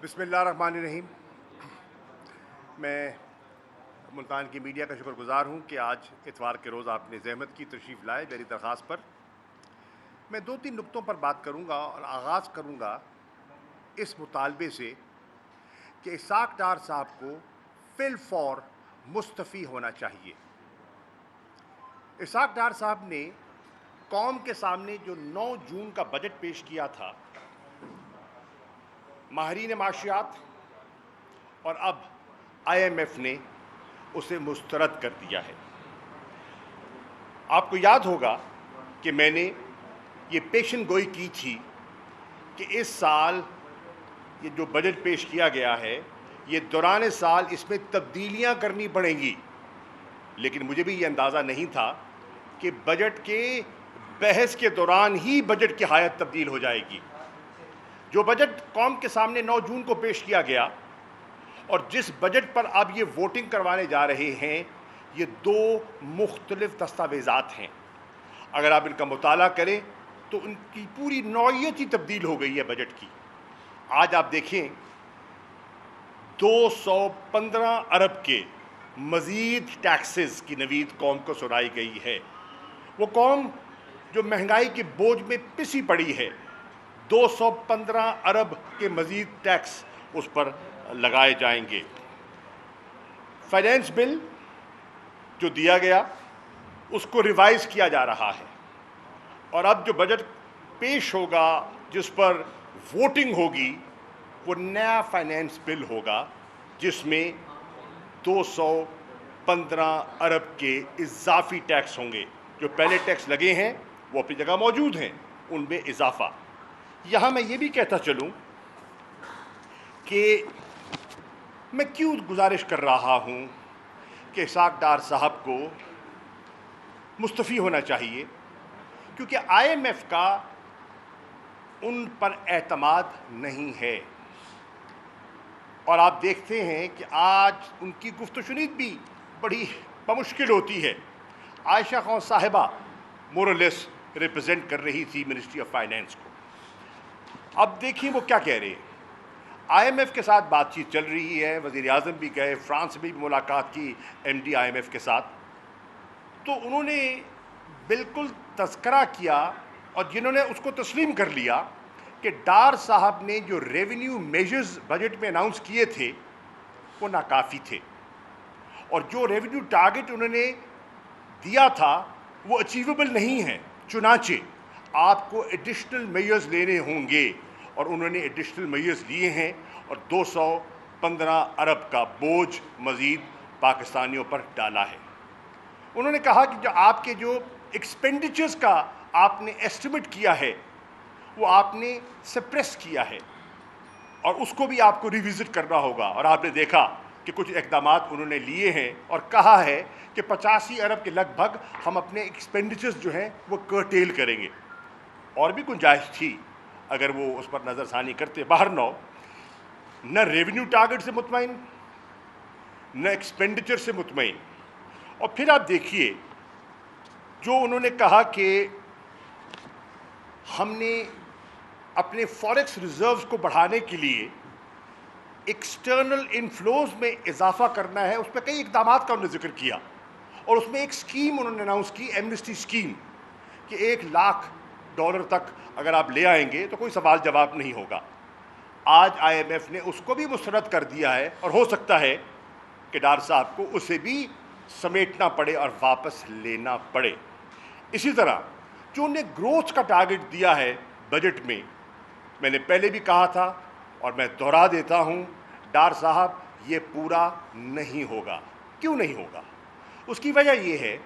بسم اللہ الرحمن الرحیم۔ میں ملتان کی میڈیا کا شکر گزار ہوں کہ آج اتوار کے روز آپ نے زحمت کی تشریف لائے میری درخواست پر۔ میں 2-3 نقطوں پر بات کروں گا اور آغاز کروں گا اس مطالبے سے کہ اسحاق ڈار صاحب کو فی الفور مستعفی ہونا چاہیے۔ اسحاق ڈار صاحب نے قوم کے سامنے جو 9 جون کا بجٹ پیش کیا تھا، ماہرین معاشیات اور اب IMF نے اسے مسترد کر دیا ہے۔ آپ کو یاد ہوگا کہ میں نے یہ پیشن گوئی کی تھی کہ اس سال یہ جو بجٹ پیش کیا گیا ہے، یہ دوران سال اس میں تبدیلیاں کرنی پڑیں گی، لیکن مجھے بھی یہ اندازہ نہیں تھا کہ بجٹ کے بحث کے دوران ہی بجٹ کی حالت تبدیل ہو جائے گی۔ جو بجٹ قوم کے سامنے 9 جون کو پیش کیا گیا اور جس بجٹ پر اب یہ ووٹنگ کروانے جا رہے ہیں، یہ 2 مختلف دستاویزات ہیں۔ اگر آپ ان کا مطالعہ کریں تو ان کی پوری نوعیت ہی تبدیل ہو گئی ہے بجٹ کی۔ آج آپ دیکھیں 215 ارب کے مزید ٹیکسز کی نوید قوم کو سنائی گئی ہے۔ وہ قوم جو مہنگائی کے بوجھ میں پسی پڑی ہے، 215 ارب کے مزید ٹیکس اس پر لگائے جائیں گے۔ فائنینس بل جو دیا گیا اس کو ریوائز کیا جا رہا ہے، اور اب جو بجٹ پیش ہوگا جس پر ووٹنگ ہوگی وہ نیا فائنینس بل ہوگا، جس میں 215 ارب کے اضافی ٹیکس ہوں گے۔ جو پہلے ٹیکس لگے ہیں وہ اپنی جگہ موجود ہیں، ان میں اضافہ۔ یہاں میں یہ بھی کہتا چلوں کہ میں کیوں گزارش کر رہا ہوں کہ اسحاق ڈار صاحب کو مستعفی ہونا چاہیے، کیونکہ IMF کا ان پر اعتماد نہیں ہے، اور آپ دیکھتے ہیں کہ آج ان کی گفت و شنید بھی بڑی بمشکل ہوتی ہے۔ عائشہ خان صاحبہ مورلیس ریپرزینٹ کر رہی تھی منسٹری آف فائنینس کو۔ اب دیکھیں وہ کیا کہہ رہے ہیں۔ IMF کے ساتھ بات چیت چل رہی ہے، وزیر اعظم بھی گئے، فرانس میں بھی ملاقات کی MD IMF کے ساتھ، تو انہوں نے بالکل تذکرہ کیا اور جنہوں نے اس کو تسلیم کر لیا کہ ڈار صاحب نے جو ریونیو میجرز بجٹ میں اناؤنس کیے تھے وہ ناکافی تھے، اور جو ریونیو ٹارگٹ انہوں نے دیا تھا وہ اچیویبل نہیں ہے، چنانچہ آپ کو ایڈیشنل میجرز لینے ہوں گے، اور انہوں نے ایڈیشنل میجرز لیے ہیں، اور 215 ارب کا بوجھ مزید پاکستانیوں پر ڈالا ہے۔ انہوں نے کہا کہ جو آپ کے جو ایکسپینڈیچرز کا آپ نے ایسٹیمیٹ کیا ہے وہ آپ نے سپریس کیا ہے، اور اس کو بھی آپ کو ریوزٹ کرنا ہوگا، اور آپ نے دیکھا کہ کچھ اقدامات انہوں نے لیے ہیں اور کہا ہے کہ 85 ارب کے لگ بھگ ہم اپنے ایکسپینڈیچرز جو ہیں وہ کرٹیل کریں گے۔ اور بھی گنجائش تھی اگر وہ اس پر نظر ثانی کرتے۔ باہر نہ ریونیو ٹارگٹ سے مطمئن، نہ ایکسپینڈیچر سے مطمئن۔ اور پھر آپ دیکھیے جو انہوں نے کہا کہ ہم نے اپنے فوریکس ریزروز کو بڑھانے کے لیے ایکسٹرنل انفلوز میں اضافہ کرنا ہے، اس پہ کئی اقدامات کا انہوں نے ذکر کیا، اور اس میں ایک اسکیم انہوں نے اناؤنس کی، ایمنسٹی اسکیم، کہ $1 لاکھ تک اگر آپ لے آئیں گے تو کوئی سوال جواب نہیں ہوگا۔ آج IMF نے اس کو بھی مسترد کر دیا ہے، اور ہو سکتا ہے کہ ڈار صاحب کو اسے بھی سمیٹنا پڑے اور واپس لینا پڑے۔ اسی طرح جو انہیں گروتھ کا ٹارگٹ دیا ہے بجٹ میں نے پہلے بھی کہا تھا اور میں دہرا دیتا ہوں، ڈار صاحب یہ پورا نہیں ہوگا۔ کیوں نہیں ہوگا؟ اس کی وجہ یہ ہے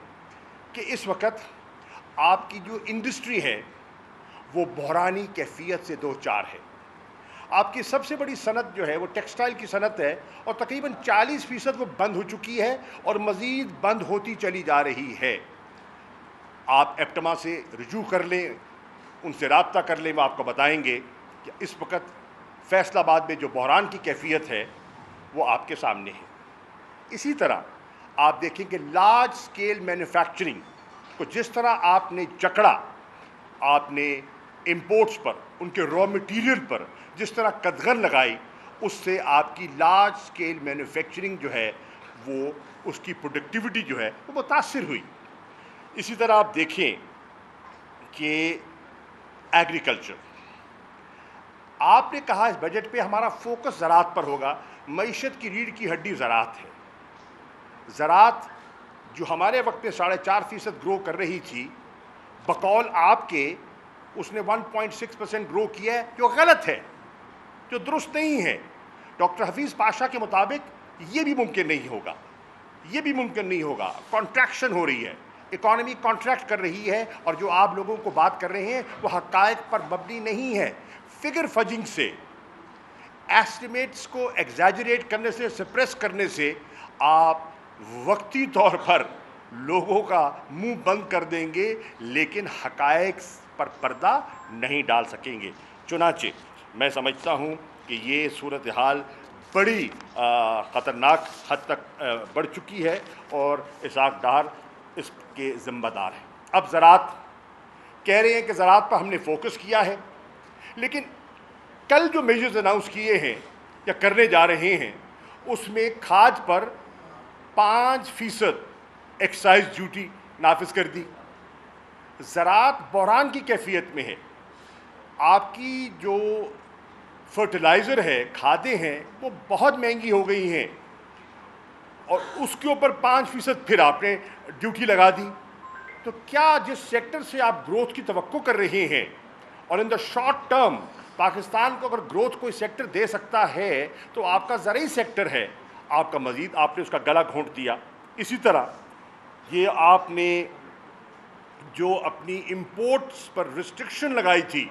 کہ اس وقت آپ کی جو انڈسٹری ہے وہ بحرانی کیفیت سے دوچار ہے۔ آپ کی سب سے بڑی صنعت جو ہے وہ ٹیکسٹائل کی صنعت ہے، اور تقریباً 40% وہ بند ہو چکی ہے اور مزید بند ہوتی چلی جا رہی ہے۔ آپ ایپٹما سے رجوع کر لیں، ان سے رابطہ کر لیں، وہ آپ کو بتائیں گے کہ اس وقت فیصل آباد میں جو بحران کی کیفیت ہے وہ آپ کے سامنے ہے۔ اسی طرح آپ دیکھیں کہ لارج سکیل مینوفیکچرنگ کو جس طرح آپ نے جکڑا، آپ نے امپورٹس پر، ان کے را مٹیریل پر جس طرح قدغن لگائی، اس سے آپ کی لارج اسکیل مینوفیکچرنگ جو ہے وہ اس کی پروڈکٹیوٹی جو ہے وہ متاثر ہوئی. اسی طرح آپ دیکھیں کہ ایگریکلچر، آپ نے کہا اس بجٹ پہ ہمارا فوکس زراعت پر ہوگا. معیشت کی ریڑھ کی ہڈی زراعت ہے. زراعت جو ہمارے وقت میں 4.5% گرو کر رہی تھی، بقول آپ کے اس نے 1.6% گرو کیا ہے، جو غلط ہے، جو درست نہیں ہے. ڈاکٹر حفیظ پاشا کے مطابق یہ بھی ممکن نہیں ہوگا، یہ بھی ممکن نہیں ہوگا. کانٹریکشن ہو رہی ہے، اکانومی کانٹریکٹ کر رہی ہے، اور جو آپ لوگوں کو بات کر رہے ہیں وہ حقائق پر مبنی نہیں ہے. فگر فجنگ سے، ایسٹیمیٹس کو ایگزیجریٹ کرنے سے، سپریس کرنے سے آپ وقتی طور پر لوگوں کا منہ بند کر دیں گے، لیکن حقائق پر پردہ نہیں ڈال سکیں گے. چنانچہ میں سمجھتا ہوں کہ یہ صورتحال بڑی خطرناک حد تک بڑھ چکی ہے، اور اسحاق ڈار اس کے ذمہ دار ہیں. اب زراعت کہہ رہے ہیں کہ زراعت پر ہم نے فوکس کیا ہے، لیکن کل جو میجرز اناؤنس کیے ہیں یا کرنے جا رہے ہیں اس میں کھاد پر 5% ایکسائز ڈیوٹی نافذ کر دی. زراعت بحران کی کیفیت میں ہے. آپ کی جو فرٹیلائزر ہے، کھادیں ہیں، وہ بہت مہنگی ہو گئی ہیں، اور اس کے اوپر 5% پھر آپ نے ڈیوٹی لگا دی. تو کیا جس سیکٹر سے آپ گروتھ کی توقع کر رہے ہیں، اور ان دا شارٹ ٹرم پاکستان کو اگر گروتھ کوئی سیکٹر دے سکتا ہے تو آپ کا زرعی سیکٹر ہے، آپ کا مزید آپ نے اس کا گلا گھونٹ دیا. اسی طرح یہ آپ نے جو اپنی امپورٹس پر ریسٹرکشن لگائی تھی،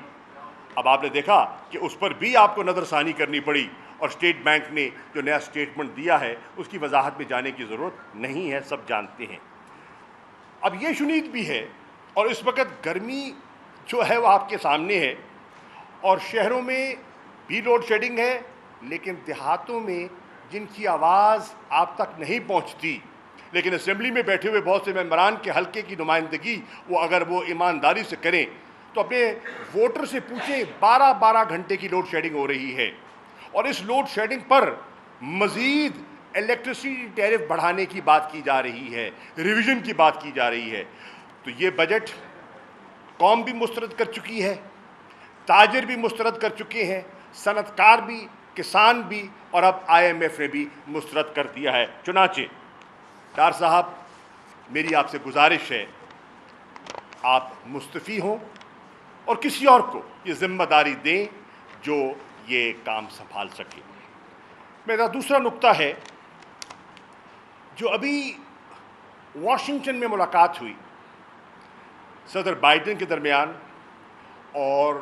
اب آپ نے دیکھا کہ اس پر بھی آپ کو نظر ثانی کرنی پڑی، اور اسٹیٹ بینک نے جو نیا اسٹیٹمنٹ دیا ہے اس کی وضاحت میں جانے کی ضرورت نہیں ہے، سب جانتے ہیں. اب یہ شنید بھی ہے، اور اس وقت گرمی جو ہے وہ آپ کے سامنے ہے، اور شہروں میں بھی لوڈ شیڈنگ ہے، لیکن دیہاتوں میں جن کی آواز آپ تک نہیں پہنچتی، لیکن اسمبلی میں بیٹھے ہوئے بہت سے ممبران کے حلقے کی نمائندگی وہ اگر وہ ایمانداری سے کریں تو اپنے ووٹر سے پوچھیں، 12 گھنٹے کی لوڈ شیڈنگ ہو رہی ہے، اور اس لوڈ شیڈنگ پر مزید الیکٹریسٹی ٹیرف بڑھانے کی بات کی جا رہی ہے، ریویژن کی بات کی جا رہی ہے. تو یہ بجٹ قوم بھی مسترد کر چکی ہے، تاجر بھی مسترد کر چکے ہیں، صنعت کار بھی، کسان بھی، اور اب IMF نے بھی مسترد کر دیا ہے. چنانچہ ڈار صاحب، میری آپ سے گزارش ہے، آپ مستعفی ہوں اور کسی اور کو یہ ذمہ داری دیں جو یہ کام سنبھال سکے. میرا دوسرا نقطہ ہے، جو ابھی واشنگٹن میں ملاقات ہوئی صدر بائیڈن کے درمیان اور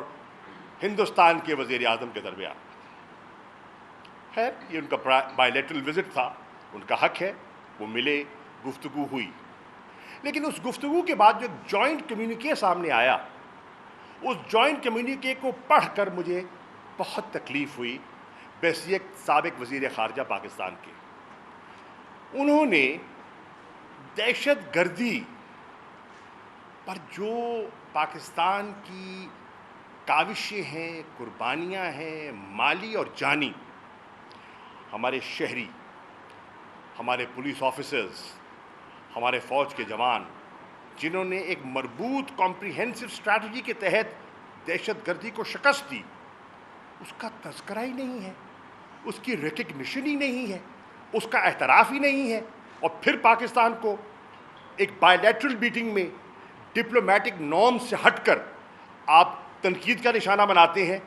ہندوستان کے وزیر اعظم کے درمیان. خیر، یہ ان کا بائی لیٹرل وزٹ تھا، ان کا حق ہے، وہ ملے، گفتگو ہوئی. لیکن اس گفتگو کے بعد جو جوائنٹ کمیونیکے سامنے آیا، اس جوائنٹ کمیونیکے کو پڑھ کر مجھے بہت تکلیف ہوئی. بحیثیت سابق وزیر خارجہ پاکستان کے، انہوں نے دہشت گردی پر جو پاکستان کی کاوشیں ہیں، قربانیاں ہیں، مالی اور جانی، ہمارے شہری، ہمارے پولیس آفیسرز، ہمارے فوج کے جوان، جنہوں نے ایک مربوط کمپریہنسو اسٹریٹجی کے تحت دہشت گردی کو شکست دی، اس کا تذکرہ ہی نہیں ہے، اس کی ریکگنیشن ہی نہیں ہے، اس کا اعتراف ہی نہیں ہے. اور پھر پاکستان کو ایک بائی لیٹرل میٹنگ میں ڈپلومیٹک نارم سے ہٹ کر آپ تنقید کا نشانہ بناتے ہیں.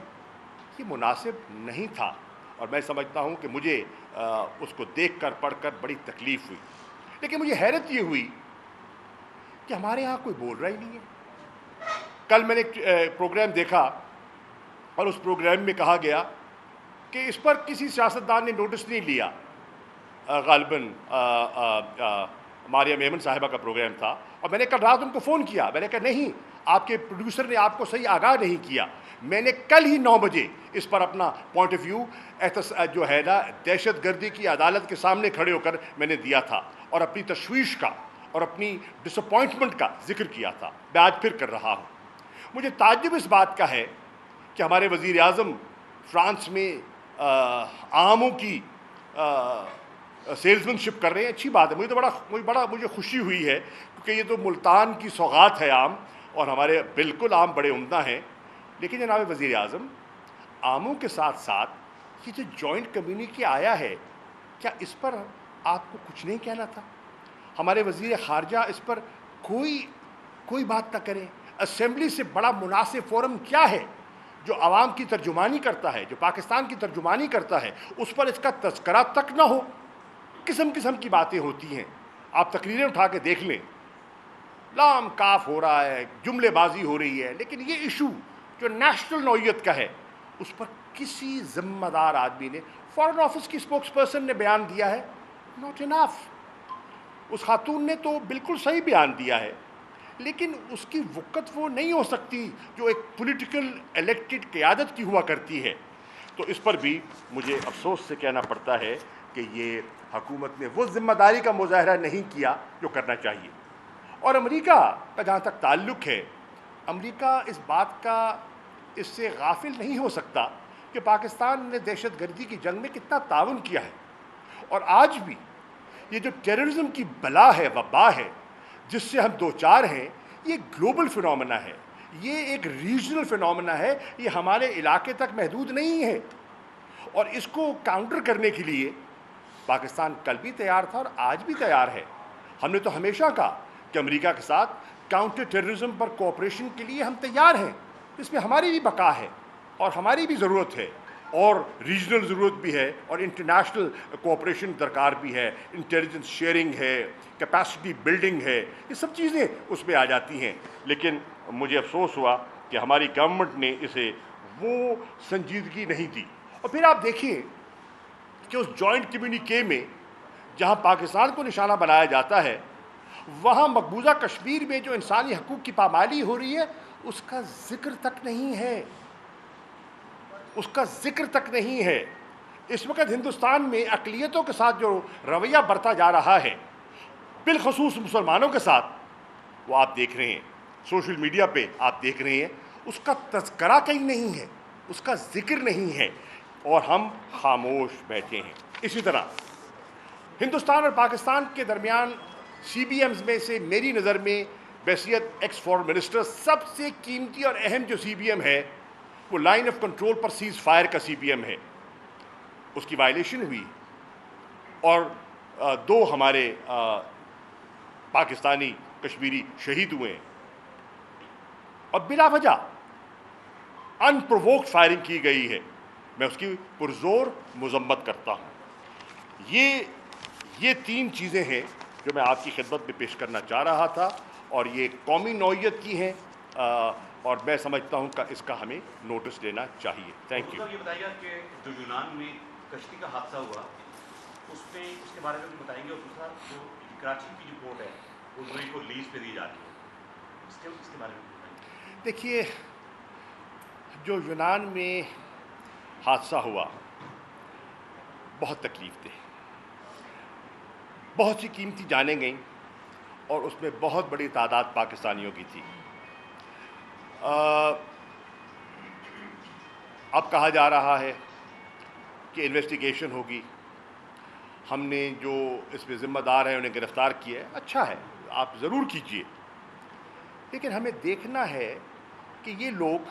یہ مناسب نہیں تھا، اور میں سمجھتا ہوں کہ مجھے اس کو دیکھ کر پڑھ کر بڑی تکلیف ہوئی. لیکن مجھے حیرت یہ ہوئی کہ ہمارے ہاں کوئی بول رہا ہی نہیں ہے. کل میں نے ایک پروگرام دیکھا، اور اس پروگرام میں کہا گیا کہ اس پر کسی سیاستدان نے نوٹس نہیں لیا. غالباً ماریہ میمن صاحبہ کا پروگرام تھا، اور میں نے کل رات ان کو فون کیا. میں نے کہا نہیں، آپ کے پروڈیوسر نے آپ کو صحیح آگاہ نہیں کیا. میں نے کل ہی 9 بجے اس پر اپنا پوائنٹ آف ویو جو ہے نا دہشت گردی کی عدالت کے سامنے کھڑے ہو کر میں نے دیا تھا، اور اپنی تشویش کا اور اپنی ڈس اپوائنٹمنٹ کا ذکر کیا تھا. میں آج پھر کر رہا ہوں. مجھے تعجب اس بات کا ہے کہ ہمارے وزیر اعظم فرانس میں عاموں کی سیلزمین شپ کر رہے ہیں، اچھی بات ہے. مجھے خوشی ہوئی ہے کیونکہ یہ تو ملتان کی سوغات ہے عام، اور ہمارے بالکل عام بڑے عمدہ ہیں. لیکن جناب وزیر اعظم، عاموں کے ساتھ ساتھ یہ جو جوائنٹ کمیونٹی آیا ہے، کیا اس پر آپ کو کچھ نہیں کہنا تھا؟ ہمارے وزیر خارجہ اس پر کوئی بات نہ کریں. اسمبلی سے بڑا مناسب فورم کیا ہے جو عوام کی ترجمانی کرتا ہے، جو پاکستان کی ترجمانی کرتا ہے؟ اس پر اس کا تذکرہ تک نہ ہو. قسم کی باتیں ہوتی ہیں. آپ تقریریں اٹھا کے دیکھ لیں، لام کاف ہو رہا ہے، جملے بازی ہو رہی ہے، لیکن یہ ایشو جو نیشنل نوعیت کا ہے اس پر کسی ذمہ دار آدمی نے، فارن آفس کی اسپوکس پرسن نے بیان دیا ہے، ناٹ انف. اس خاتون نے تو بالکل صحیح بیان دیا ہے، لیکن اس کی وقت وہ نہیں ہو سکتی جو ایک پولیٹیکل الیکٹڈ قیادت کی ہوا کرتی ہے. تو اس پر بھی مجھے افسوس سے کہنا پڑتا ہے کہ یہ حکومت نے وہ ذمہ داری کا مظاہرہ نہیں کیا جو کرنا چاہیے. اور امریکہ کا جہاں تک تعلق ہے، امریکہ اس سے غافل نہیں ہو سکتا کہ پاکستان نے دہشت گردی کی جنگ میں کتنا تعاون کیا ہے. اور آج بھی یہ جو ٹیررزم کی بلا ہے، وبا ہے جس سے ہم دوچار ہیں، یہ گلوبل فنومنا ہے، یہ ایک ریجنل فنومنا ہے، یہ ہمارے علاقے تک محدود نہیں ہے. اور اس کو کاؤنٹر کرنے کے لیے پاکستان کل بھی تیار تھا اور آج بھی تیار ہے. ہم نے تو ہمیشہ کہا کہ امریکہ کے ساتھ کاؤنٹر ٹیررزم پر کوآپریشن کے لیے ہم تیار ہیں. اس میں ہماری بھی بقا ہے اور ہماری بھی ضرورت ہے، اور ریجنل ضرورت بھی ہے، اور انٹرنیشنل کوآپریشن درکار بھی ہے، انٹیلیجنس شیئرنگ ہے، کیپیسٹی بلڈنگ ہے، یہ سب چیزیں اس میں آ جاتی ہیں. لیکن مجھے افسوس ہوا کہ ہماری گورنمنٹ نے اسے وہ سنجیدگی نہیں دی. اور پھر آپ دیکھیے کہ اس جوائنٹ کمیونیکے میں جہاں پاکستان کو نشانہ بنایا جاتا ہے، وہاں مقبوضہ کشمیر میں جو انسانی حقوق کی پامالی ہو رہی ہے اس کا ذکر تک نہیں ہے، اس کا ذکر تک نہیں ہے. اس وقت ہندوستان میں اقلیتوں کے ساتھ جو رویہ برتا جا رہا ہے، بالخصوص مسلمانوں کے ساتھ، وہ آپ دیکھ رہے ہیں سوشل میڈیا پہ، آپ دیکھ رہے ہیں اس کا تذکرہ کہیں نہیں ہے، اس کا ذکر نہیں ہے، اور ہم خاموش بیٹھے ہیں. اسی طرح ہندوستان اور پاکستان کے درمیان سی بی ایمز میں سے میری نظر میں بحیثیت ایکس فورن منسٹر سب سے قیمتی اور اہم جو سی بی ایم ہے وہ line of control per cease fire کا سی بی ایم ہے. اس کی وائلیشن ہوئی اور 2 ہمارے پاکستانی کشمیری شہید ہوئے ہیں، اور بلا وجہ ان پرووکڈ فائرنگ کی گئی ہے. میں اس کی پرزور مذمت کرتا ہوں. یہ 3 چیزیں ہیں جو میں آپ کی خدمت میں پیش کرنا چاہ رہا تھا، اور یہ قومی نوعیت کی ہیں، اور میں سمجھتا ہوں کہ اس کا ہمیں نوٹس لینا چاہیے. Thank you. یہ بتائیے گا کہ جو یونان میں کشتی کا حادثہ ہوا اس کے بارے میں بھی بتائیں گے، اور دوسرا جو کراچی کی جو پورٹ ہے وہ دبئی کو لیز پہ دی جا رہی ہے، اس کے بارے میں بتائیں گے. دیکھیے، جو یونان میں حادثہ ہوا بہت تکلیف دہ، بہت سی قیمتی جانیں گئیں، اور اس میں بہت بڑی تعداد پاکستانیوں کی تھی. اب کہا جا رہا ہے کہ انویسٹیگیشن ہوگی، ہم نے جو اس میں ذمہ دار ہیں انہیں گرفتار کیا ہے. اچھا ہے، آپ ضرور کیجئے، لیکن ہمیں دیکھنا ہے کہ یہ لوگ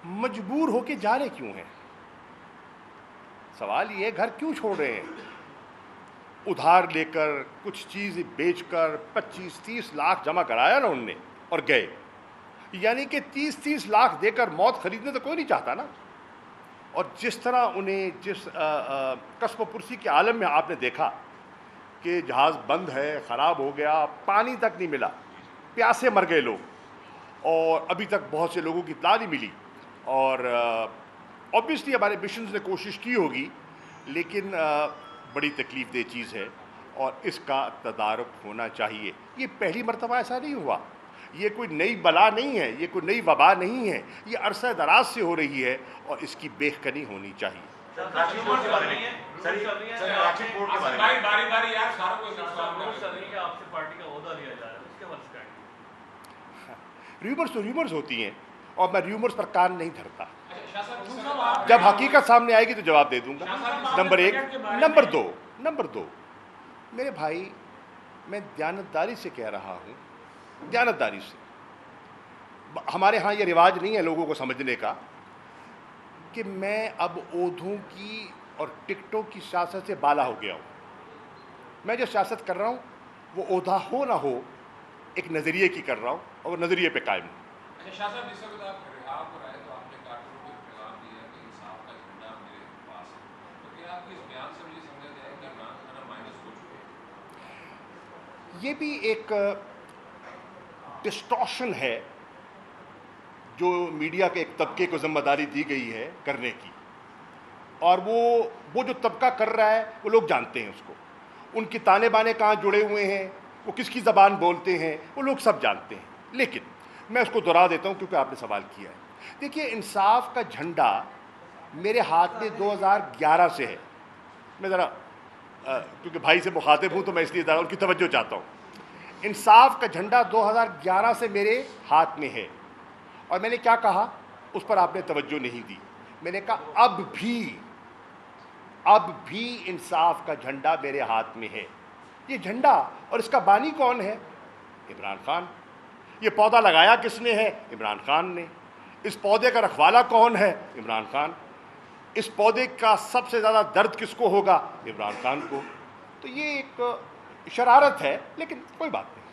مجبور ہو کے جا رہے کیوں ہیں. سوال یہ ہے گھر کیوں چھوڑ رہے ہیں؟ ادھار لے کر، کچھ چیز بیچ کر 25-30 لاکھ جمع کرایا نا انہوں نے اور گئے. یعنی کہ 30-30 لاکھ دے کر موت خریدنے تو کوئی نہیں چاہتا نا. اور جس طرح انہیں جس کسب و پرسی کے عالم میں آپ نے دیکھا کہ جہاز بند ہے، خراب ہو گیا، پانی تک نہیں ملا، پیاسے مر گئے لوگ، اور ابھی تک بہت سے لوگوں کی اطلاع نہیں ملی. اور اوبیسلی ہمارے مشنز نے کوشش کی ہوگی، لیکن بڑی تکلیف دہ چیز ہے، اور اس کا تدارک ہونا چاہیے. یہ پہلی مرتبہ ایسا نہیں ہوا، یہ کوئی نئی بلا نہیں ہے، یہ کوئی نئی وبا نہیں ہے، یہ عرصہ دراز سے ہو رہی ہے، اور اس کی بیخ-کنی ہونی چاہیے. ریومرز تو ریومرز ہوتی ہیں، اور میں ریومرز پر کان نہیں دھرتا. جب حقیقت سامنے آئے گی تو جواب دے دوں گا. نمبر ایک. نمبر دو میرے بھائی، میں دیانتداری سے کہہ رہا ہوں، دیانتداری سے. ہمارے ہاں یہ رواج نہیں ہے لوگوں کو سمجھنے کا کہ میں اب عہدوں کی اور ٹکٹوں کی سیاست سے بالا ہو گیا ہوں. میں جو سیاست کر رہا ہوں وہ عہدہ ہو نہ ہو ایک نظریے کی کر رہا ہوں اور نظریے پہ قائم ہوں. شاہ صاحب جس وقت آپ رہا پر آئے تو آپ نے کارکنوں کو پیغام دیا کہ انصاف کا جھنڈا میرے پاس ہے، تو کیا آپ کی اس بیان سے مجھے سمجھ آیا کہ عمران خان مائنس ہو چکے ہیں؟ یہ بھی ایک ڈسٹارشن ہے جو میڈیا کے ایک طبقے کو ذمہ داری دی گئی ہے کرنے کی، اور وہ جو طبقہ کر رہا ہے وہ لوگ جانتے ہیں اس کو. ان کی تانے بانے کہاں جڑے ہوئے ہیں، وہ کس کی زبان بولتے ہیں، وہ لوگ سب جانتے ہیں. لیکن میں اس کو دہرا دیتا ہوں کیونکہ آپ نے سوال کیا ہے. دیکھیے، انصاف کا جھنڈا میرے ہاتھ میں 2011 سے ہے. میں ذرا کیونکہ بھائی سے مخاطب ہوں تو میں اس لیے ذرا ان کی توجہ چاہتا ہوں. انصاف کا جھنڈا 2011 سے میرے ہاتھ میں ہے، اور میں نے کیا کہا اس پر آپ نے توجہ نہیں دی. میں نے کہا اب بھی انصاف کا جھنڈا میرے ہاتھ میں ہے. یہ جھنڈا اور اس کا بانی کون ہے؟ عمران خان. یہ پودا لگایا کس نے ہے؟ عمران خان نے. اس پودے کا رکھوالا کون ہے؟ عمران خان. اس پودے کا سب سے زیادہ درد کس کو ہوگا؟ عمران خان کو. تو یہ ایک شرارت ہے، لیکن کوئی بات نہیں.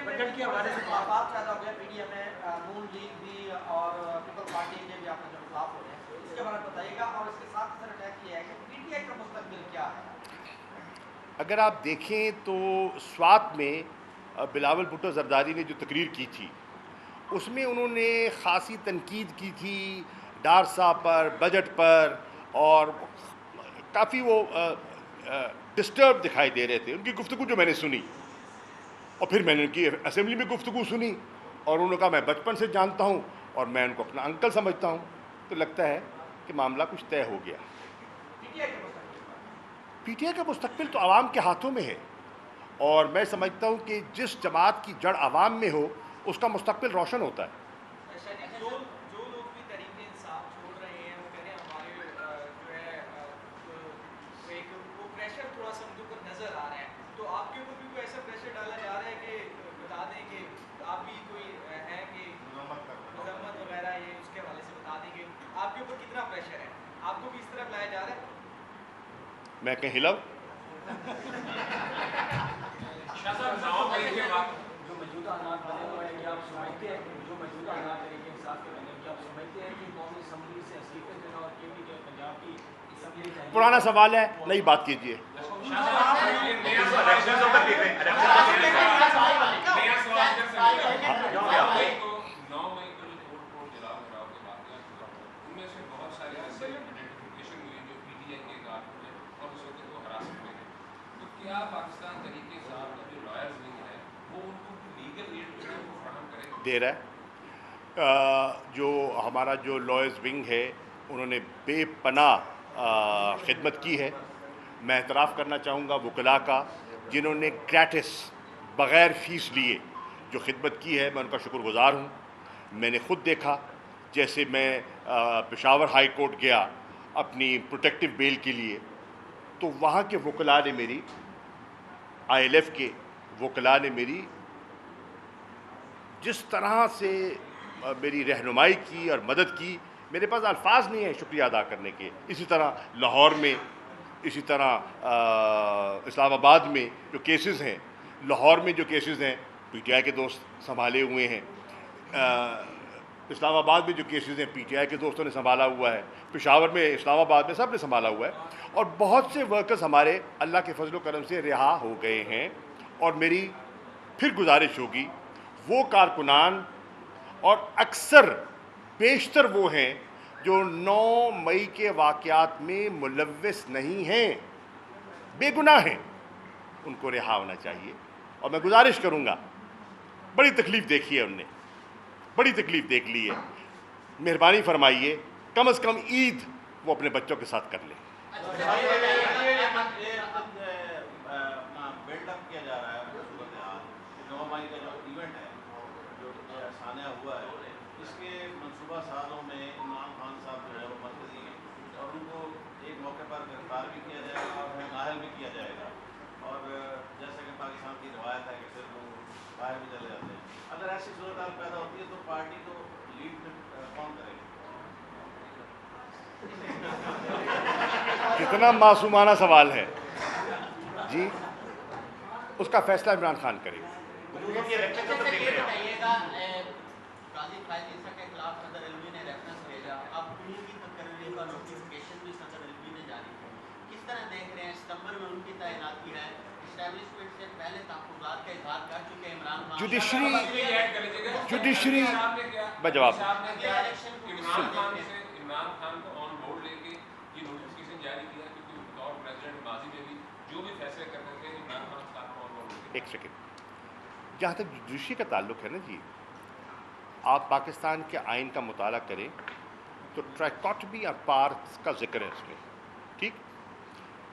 بجٹ کے حوالے سے خلافات پیدا ہو گیا پی ڈی ایم میں، نون لیگ بھی اور پیپل پارٹی کے بھی آپ نے خلاف ہو رہے ہیں، اس کے بارے میں بتائیے گا. اور اس کے ساتھ سر اٹیک یہ ہے کہ پی ٹی آئی کا مستقبل کیا ہے؟ اگر آپ دیکھیں تو سوات میں بلاول بھٹو زرداری نے جو تقریر کی تھی اس میں انہوں نے خاصی تنقید کی تھی ڈار صاحب پر، بجٹ پر، اور کافی وہ ڈسٹرب دکھائی دے رہے تھے. ان کی گفتگو جو میں نے سنی، اور پھر میں نے ان کی اسمبلی میں گفتگو سنی، اور انہوں نے کہا میں بچپن سے جانتا ہوں اور میں ان کو اپنا انکل سمجھتا ہوں. تو لگتا ہے کہ معاملہ کچھ طے ہو گیا. پی ٹی آئی کا مستقبل تو عوام کے ہاتھوں میں ہے، اور میں سمجھتا ہوں کہ جس جماعت کی جڑ عوام میں ہو اس کا مستقبل روشن ہوتا ہے. جو لوگ بھی تحریک انصاف چھوڑ رہے ہیں وہ کہہ رہے ہیں ہمارے جو ہے وہ پریشر تھوڑا سا ان کے اوپر نظر آ رہا ہے. تو آپ کے اوپر بھی کوئی ایسا پریشر ڈالا جا رہا ہے کہ بتا دیں کہ آپ بھی کوئی ہے کہ مذمت وغیرہ، یہ اس کے حوالے سے بتا دیں کہ آپ کے اوپر کتنا پریشر ہے، آپ کو بھی اس طرح بلایا جا رہا ہے؟ میں کہیں ہلاؤ؟ جو موجودہ حالات بنے ہوئے ہیں، کیا آپ سمجھتے ہیں جو موجودہ حالات طریقے انصاف کے بنے، کیا آپ سمجھتے ہیں کہ قومی اسمبلی سے استعفے دینا اور کے پی کے پنجاب کی اسمبلی چاہیے؟ پرانا سوال ہے، نئی بات کیجیے. کیا پاکستان طریقے انصاف کا جو لائرز ونگ ہے وہ ان کو لیگل ایڈ جو ہے وہ فراہم کرے؟ دے رہا ہے. جو ہمارا جو لائرز ونگ ہے انہوں نے بے پناہ خدمت کی ہے. میں اعتراف کرنا چاہوں گا وکلاء کا جنہوں نے گریٹس بغیر فیس لیے جو خدمت کی ہے. میں ان کا شکر گزار ہوں. میں نے خود دیکھا، جیسے میں پشاور ہائی کورٹ گیا اپنی پروٹیکٹیو بیل کے لیے، تو وہاں کے وکلاء نے میری، آئی ایل ایف کے وکلاء نے میری جس طرح سے میری رہنمائی کی اور مدد کی، میرے پاس الفاظ نہیں ہیں شکریہ ادا کرنے کے. اسی طرح لاہور میں، اسی طرح اسلام آباد میں جو کیسز ہیں، لاہور میں جو کیسز ہیں پی ٹی آئی کے دوست سنبھالے ہوئے ہیں. اسلام آباد میں جو کیسز ہیں پی ٹی آئی کے دوستوں نے سنبھالا ہوا ہے. پشاور میں، اسلام آباد میں سب نے سنبھالا ہوا ہے. اور بہت سے ورکرز ہمارے اللہ کے فضل و کرم سے رہا ہو گئے ہیں. اور میری پھر گزارش ہوگی وہ کارکنان، اور اکثر بیشتر وہ ہیں جو 9 مئی کے واقعات میں ملوث نہیں ہیں، بے گناہ ہیں، ان کو رہا ہونا چاہیے. اور میں گزارش کروں گا، بڑی تکلیف دیکھی ہے ان نے، بڑی تکلیف دیکھ لی ہے، مہربانی فرمائیے کم از کم عید وہ اپنے بچوں کے ساتھ کر لیں. بلڈ اپ کیا جا رہا ہے صورتحال 9 مئی کا جو ایونٹ ہے، جو سانحہ ہوا ہے، اس کے منصوبہ سازوں میں عمران خان صاحب جو ہے وہ مرکزی ہیں اور ان کو ایک موقع پر گرفتار بھی کیا جائے گا اور نااہل بھی کیا جائے گا، اور جیسا کہ پاکستان کی روایت ہے کہ پھر وہ باہر بھی چلے جاتے ہیں. اگر ایسی صورتحال پیدا ہوتی ہے تو پارٹی کو لیڈ کون کرے گا؟ کتنا معصومانہ سوال ہے جی. اس کا فیصلہ عمران خان کرے گا. قاضی قائد عیسیٰ کے خلاف صدر علوی نے ریفرنس بھیجا، اب ان کی تقرری کا نوٹیفکیشن بھی صدر علوی نے جاری کیا. کس طرح دیکھ رہے ہیں؟ ستمبر میں ان کی تعیناتی ہے، اسٹیبلشمنٹ سے پہلے تحفظات کا اظہار کر چکے عمران خان. جوڈیشری میں جواب عمران خان کو آن بورڈ لے کے یہ نوٹیفکیشن جاری کیا کیونکہ بطور پریزیڈنٹ ماضی میں بھی جو بھی فیصلے کرتے تھے عمران خان صاحب کو آن بورڈ لے کے. ایک سیکنڈ، جہاں تک جوڈیشری کا تعلق ہے نا جی، آپ پاکستان کے آئین کا مطالعہ کریں تو ٹرائکاٹمی اور پارٹس کا ذکر ہے اس میں. ٹھیک،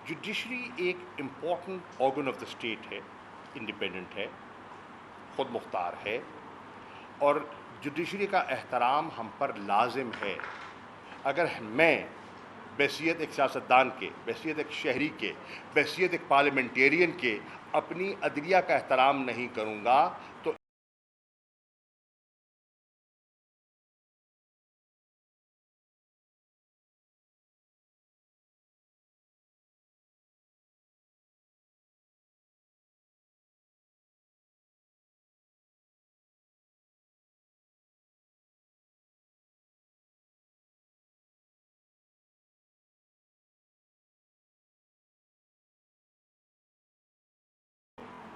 جوڈیشری ایک important organ of the state ہے، انڈیپینڈنٹ ہے، خود مختار ہے، اور جوڈیشری کا احترام ہم پر لازم ہے. اگر میں بحیثیت ایک سیاستدان کے، بحیثیت ایک شہری کے، بحیثیت ایک پارلیمنٹیرین کے اپنی عدلیہ کا احترام نہیں کروں گا تو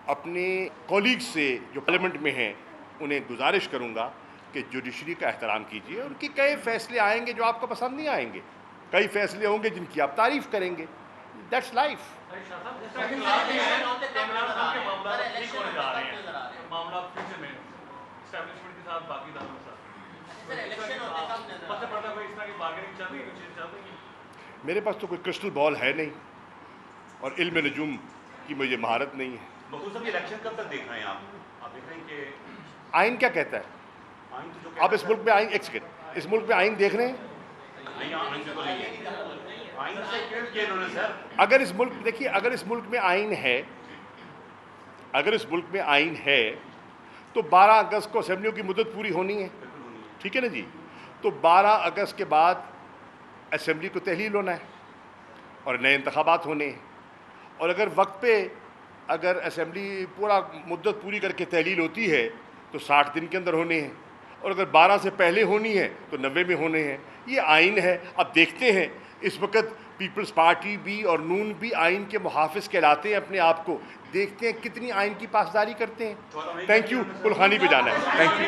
اپنے کولیگز سے جو پارلیمنٹ میں ہیں انہیں گزارش کروں گا کہ جوڈیشری کا احترام کیجیے. ان کی کئی فیصلے آئیں گے جو آپ کو پسند نہیں آئیں گے، کئی فیصلے ہوں گے جن کی آپ تعریف کریں گے. That's life. معاملات پھر سے میں اسٹیبلشمنٹ کے ساتھ باقی اداروں کے ساتھ میرے پاس تو کوئی کرسٹل بال ہے نہیں اور علم نجوم کی مجھے مہارت نہیں ہے. بخور صاحب الیکشن کب تک دیکھ رہے ہیں آپ دیکھ رہے ہیں کہ آئین کیا کہتا ہے؟ آئین تو جو آپ اس ملک میں آئین، ایک سیکنڈ، اس ملک میں آئین دیکھ رہے ہیں؟ اگر اس ملک، دیکھیے، اگر اس ملک میں آئین ہے، اگر اس ملک میں آئین ہے تو 12 اگست کو اسمبلیوں کی مدت پوری ہونی ہے. ٹھیک ہے نا جی؟ تو 12 اگست کے بعد اسمبلی کو تحلیل ہونا ہے اور نئے انتخابات ہونے ہیں. اور اگر وقت پہ اگر اسمبلی پورا مدت پوری کر کے تحلیل ہوتی ہے تو 60 دن کے اندر ہونے ہیں، اور اگر 12 سے پہلے ہونی ہے تو 90 میں ہونے ہیں. یہ آئین ہے. اب دیکھتے ہیں، اس وقت پیپلز پارٹی بھی اور نون بھی آئین کے محافظ کہلاتے ہیں اپنے آپ کو. دیکھتے ہیں کتنی آئین کی پاسداری کرتے ہیں. Thank you. کلخانی پہ جانا ہے. Thank you.